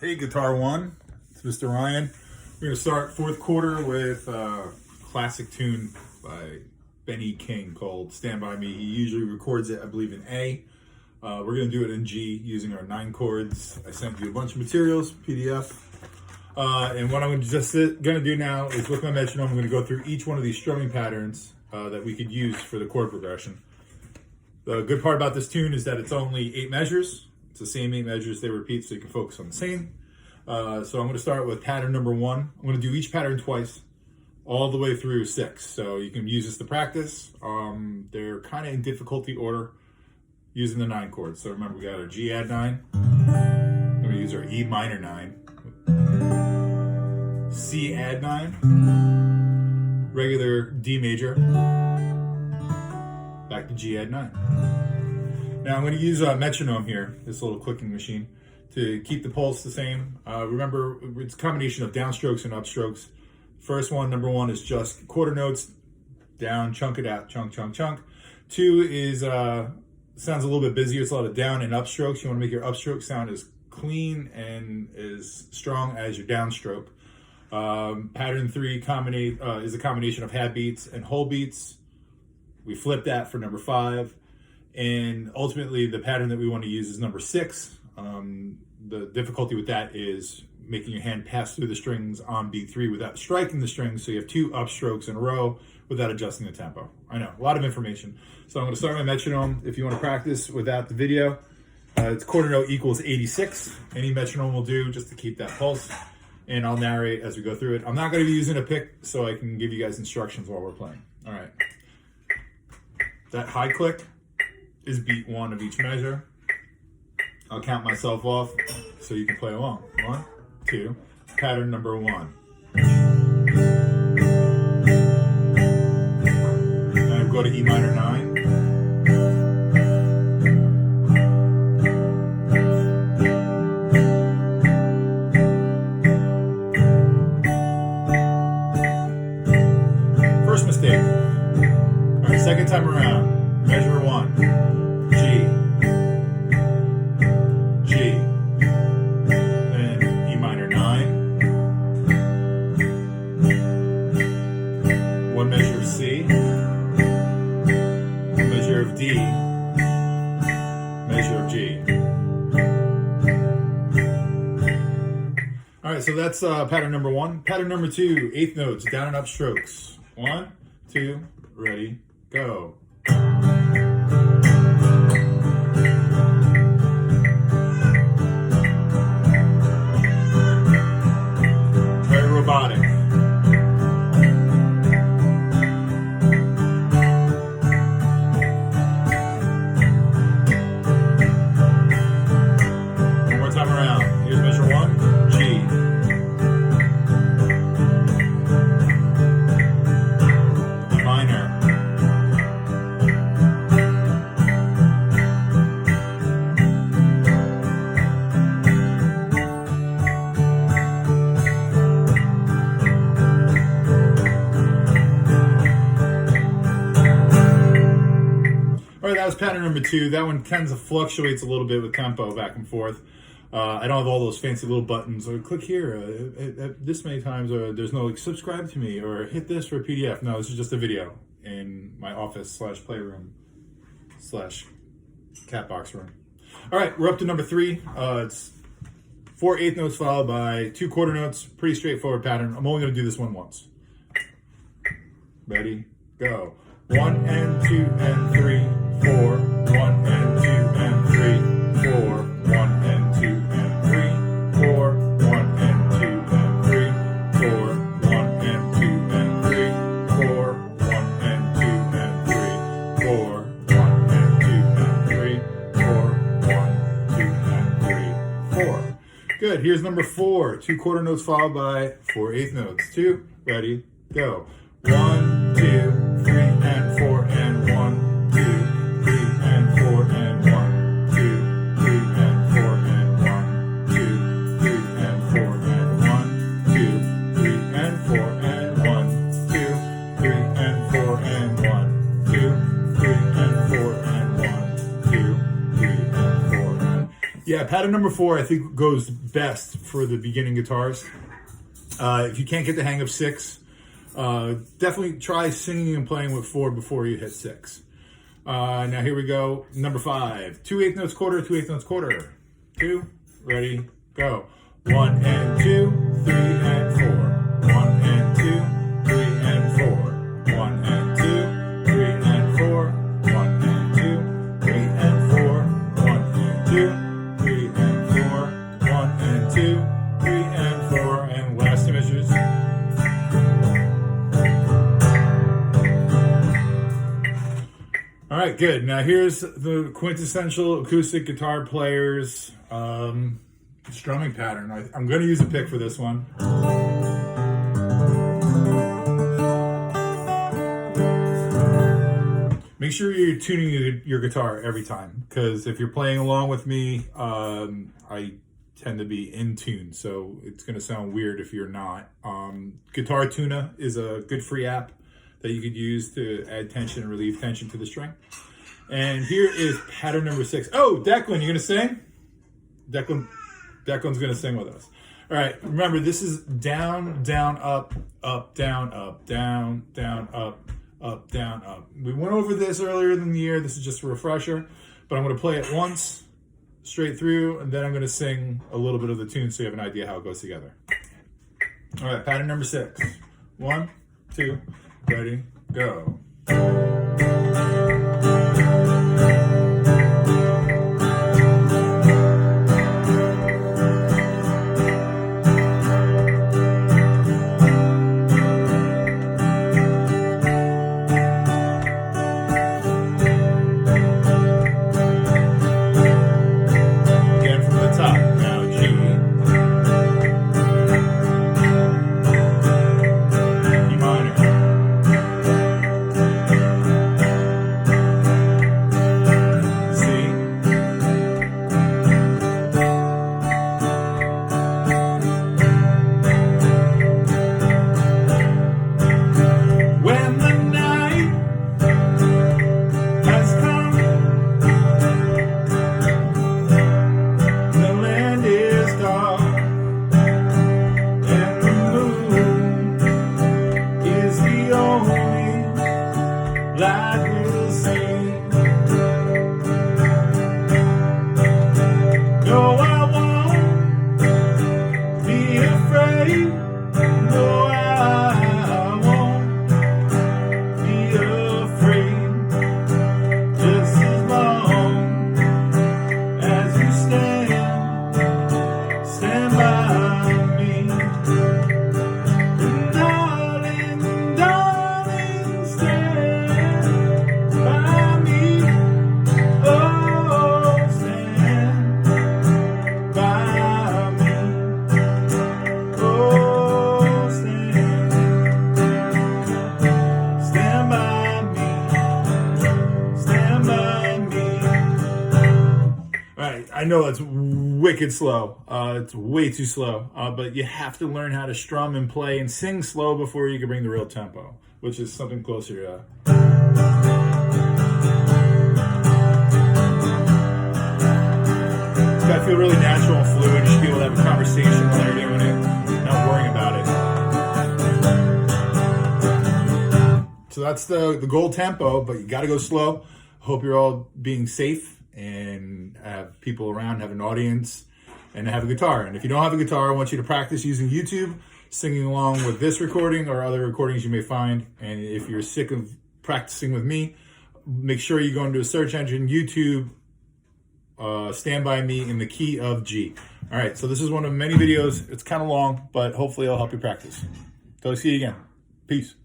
Hey, Guitar One, it's Mr. Ryan. We're going to start fourth quarter with a classic tune by Benny King called Stand By Me. He usually records it, I believe, in A. We're going to do it in G using our 9 chords. I sent you a bunch of materials, PDF. And what I'm just going to do now is with my metronome, I'm going to go through each one of these strumming patterns that we could use for the chord progression. The good part about this tune is that it's only 8 measures. It's the same 8 measures they repeat, so you can focus on the same. So I'm going to start with pattern number 1. I'm going to do each pattern twice, all the way through 6. So you can use this to practice. They're kind of in difficulty order using the 9 chords. So remember, we got our G add 9. I'm going to use our E minor 9. C add 9. Regular D major. Back to G add 9. Now I'm going to use a metronome here, this little clicking machine, to keep the pulse the same. Remember, it's a combination of downstrokes and upstrokes. First one, number 1, is just quarter notes, down, chunk it out, chunk, chunk, chunk. 2 is, sounds a little bit busier, it's a lot of down and upstrokes. You want to make your upstroke sound as clean and as strong as your downstroke. Pattern 3 is a combination of half beats and whole beats. We flip that for number 5. And ultimately, the pattern that we want to use is number 6. The difficulty with that is making your hand pass through the strings on beat 3 without striking the strings, so you have 2 upstrokes in a row without adjusting the tempo. I know, a lot of information. So I'm going to start my metronome. If you want to practice without the video, it's quarter note equals 86. Any metronome will do just to keep that pulse. And I'll narrate as we go through it. I'm not going to be using a pick, so I can give you guys instructions while we're playing. All right. That high click is beat 1 of each measure. I'll count myself off so you can play along. 1, 2, pattern number 1. Then I go to E minor 9. First mistake. All right, second time around, measure 1. One measure of C, one measure of D, measure of G. All right, so that's pattern number 1. Pattern number 2, 8th notes, down and up strokes. 1, 2, ready, go. Very robotic. All right, that was pattern number 2. That one kind of fluctuates a little bit with tempo back and forth. I don't have all those fancy little buttons, or click here this many times, or there's no like subscribe to me, or hit this for a PDF. No, this is just a video in my office / playroom / catbox room. All right, we're up to number 3. It's 4 8th notes followed by 2 quarter notes. Pretty straightforward pattern. I'm only going to do this one once. Ready, go. 1 and 2 and 3, 4. 1 and 2 and 3, 4. 1 and 2 and 3, 4. 1 and 2 and 3, 4. 1 and 2 and 3, 4. 1 and 2 and 3, 4. 1 and 2 and 3, 4. 1, 2 and 3, 4. Good. Here's number 4. 2 quarter notes followed by 4 8th notes. 2. Ready, go. 1, 2, 3 and 4 and 1, 2, 3 and 4 and 1, 2, 3 and 4 and 1, 2, 3 and 4 and 1, 2, 3 and 4 and 1, 2, 3 and 4 and 1, 2, 3 and 4 and 1, 2, 3 and 4 and. Yeah, pattern number 4 I think goes best for the beginning guitars. If you can't get the hang of 6, definitely try singing and playing with 4 before you hit 6. Now here we go. Number 5, 2/8 notes quarter, 2/8 notes quarter. 2, ready, go. 1 and 2, 3 and 4. 1 and 2, 3 and 4. 1 and 2, 3 and 4. 1 and 2, 3 and 4. 1 and 2, 3 and 4. 1 and 2, 3 and 4. And last two measures. All right, good. Now here's the quintessential acoustic guitar player's strumming pattern. I'm going to use a pick for this one. Make sure you're tuning your guitar every time, because if you're playing along with me, I tend to be in tune, so it's going to sound weird if you're not. Guitar Tuna is a good free app that you could use to add tension and relieve tension to the string. And here is pattern number 6. Oh, Declan, you gonna sing? Declan's gonna sing with us. All right, remember this is down, down, up, up, down, up, down, down, up, up, down, up. We went over this earlier in the year. This is just a refresher, but I'm gonna play it once, straight through, and then I'm gonna sing a little bit of the tune so you have an idea how it goes together. All right, pattern number 6. 1, 2, ready, go. I know it's wicked slow. It's way too slow. But you have to learn how to strum and play and sing slow before you can bring the real tempo, which is something closer to it's got to feel really natural and fluid. You should be able to have a conversation while you're doing it, not worrying about it. So that's the goal tempo, but you got to go slow. Hope you're all being safe and have people around, have an audience, and have a guitar. And if you don't have a guitar, I want you to practice using YouTube, singing along with this recording or other recordings you may find. And if you're sick of practicing with me, make sure you go into a search engine, YouTube, Stand By Me in the key of G. All right, so this is one of many videos. It's kind of long, but hopefully it'll help you practice. Till I see you again. Peace.